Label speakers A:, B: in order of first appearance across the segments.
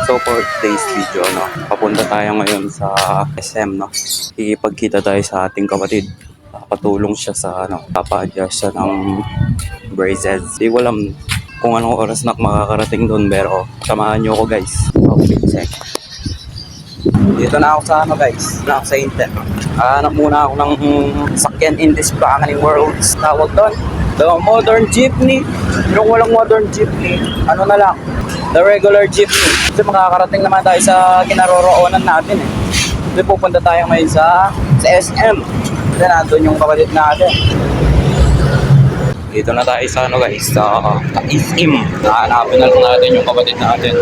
A: So for today's video, no, papunta tayo ngayon sa SM, no. Ikipagkita tayo sa ating kapatid. Patulong siya sa papa-adjust siya ng braces. Di ko alam kung anong oras na makakarating doon, pero samahan niyo ako, guys. Okay, check. Dito na ako sa guys. Na ako sa Intel. Hanap muna ako ng sakyan in this banging world. Tawag doon, the modern jeepney. Yung walang modern jeepney, ano na lang, the regular jeepney. Kasi makakarating naman tayo sa kinaroroonan natin eh. Kasi pupunta tayo ngayon sa SM. Kasi nandun yung kapatid natin. Dito na tayo sa guys, sa SM. Nahanapin na lang natin yung kapatid natin.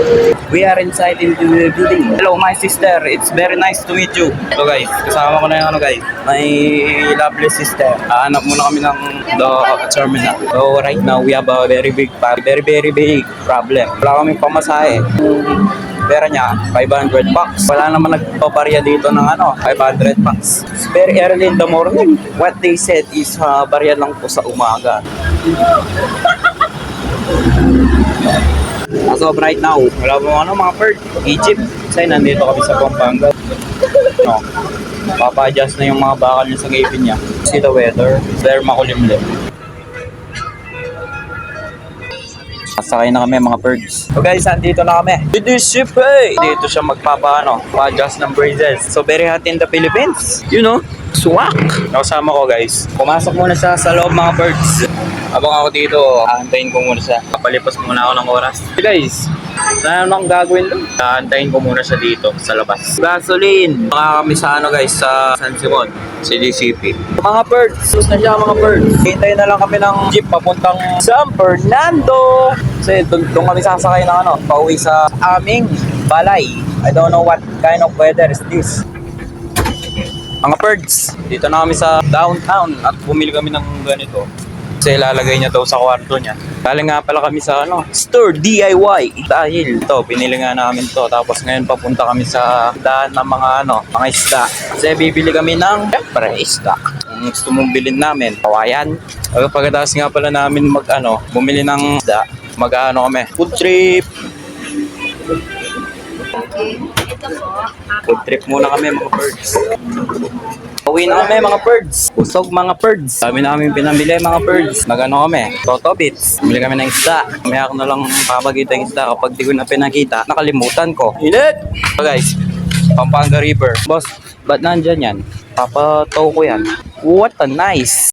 A: We are inside into the building. Hello my sister, it's very nice to meet you. So guys, kasama ko na yung guys, my lovely sister. Hanap muna kami ng the terminal. So right now we have a very big problem. Wala kaming pamasahe. Pera niya, 500 bucks. Wala naman nagpaparya dito ng 500 bucks. It's very early in the morning. What they said is barya lang po sa umaga. As of right now, wala mo mga bird. Egypt. Kasi nandito kami sa Pampanga. No. Papa-adjust na yung mga bakal niya sa ngipin niya. See the weather. Very makulimlim. Sakay na kami mga birds. So guys, andito na kami. Dito siya pa-adjust ng braces. So very hot in the Philippines. You know, swak. Nakasama ko guys. Pumasok muna siya sa loob mga birds. Habang ako dito, aantayin ko muna siya. Kapalipas muna ako ng oras. So guys, ano akong gagawin doon? Aantayin ko muna siya dito sa labas. Gasoline. Mga kami sa guys, sa San Simon, CDCP. Mga birds, sus na siya mga birds. Hintayin na lang kami ng jeep papuntang San Fernando. Kasi doon kami sasakay ng pauwi sa aming balay. I don't know what kind of weather is this. Mga birds, dito na kami sa downtown at bumili kami ng ganito. Kasi ilalagay niya daw sa kwarto niya. Galing nga pala kami sa store DIY. Dahil pinili nga namin to. Tapos ngayon papunta kami sa daan ng mga isda. Kasi bibili kami ng isda. Kung gusto mong bilhin namin, kawayan. Pagkatapos nga pala namin bumili ng isda, kami. Food trip. Food trip muna kami mga birds. Uwi na kami mga birds. Usog mga birds. Sabi namin pinamili mga birds. Kami. Toto Bits. Bili kami ng isda. Mamaya ako na lang papakita yung isda. Kapag di ko na pinakita, nakalimutan ko. Init! So guys, Pampanga River. Boss, ba't nandyan yan? Papataw ko yan. What a nice